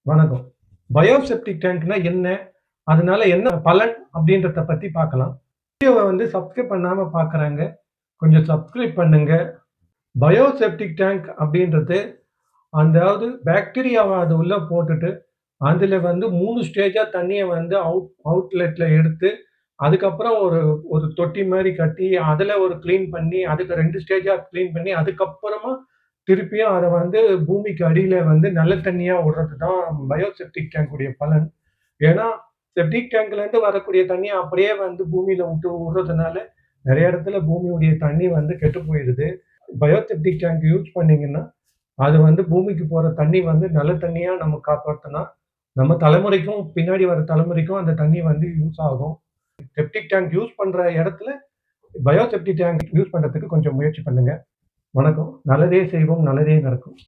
வணக்கம். பயோசெப்டிக் டேங்க்னா என்ன? அதனால என்ன பலன்? அப்படின்றத பத்தி பார்க்கலாம். வீடியோவ சப்ஸ்கிரைப் பண்ணாம பார்க்குறாங்க. கொஞ்சம் சப்ஸ்கிரைப் பண்ணுங்க. பயோசெப்டிக் டேங்க் அப்படின்றது, அதாவது பாக்டீரியாவ அது உள்ள போட்டுட்டு, அதில 3 ஸ்டேஜா தண்ணீய அவுட்லெட்ல எடுத்து, அதுக்கப்புறம் ஒரு ஒரு தொட்டி மாரி கட்டி, அதில ஒரு கிளீன் பண்ணி, அதுக்கு 2 ஸ்டேஜா கிளீன் பண்ணி, அதுக்கப்புறமா திருப்பியும் அத பூமிக்கு அடியில நல்ல தண்ணீயா விடுறது தான் பயோசெப்டிக் டேங்க் உடைய பலன். ஏன்னா, செப்டிக் டேங்க்லேருந்து வரக்கூடிய தண்ணீய அப்படியே பூமியில விடுறதுனால, நெறைய இடத்துல பூமியுடைய தண்ணீ கெட்டு போயிருது. பயோசெப்டிக் டேங்க் யூஸ் பண்ணீங்கன்னா, அது பூமிக்கு போற தண்ணீ நல்ல தண்ணீயா நம்ம காப்பாத்தலாம். நம்ம தலைமுறைக்கும், பின்னாடி வர தலைமுறைக்கும் அந்த தண்ணீ யூஸ் ஆகும். செப்டிக் டேங்க் யூஸ் பண்ற இடத்துல, பயோசெப்டிக் டேங்க் யூஸ் பண்றதுக்கு கொஞ்சம் முயற்சி பண்ணுங்க. வணக்கம். நல்லதே செய்வோம், நல்லதே நடக்கும்.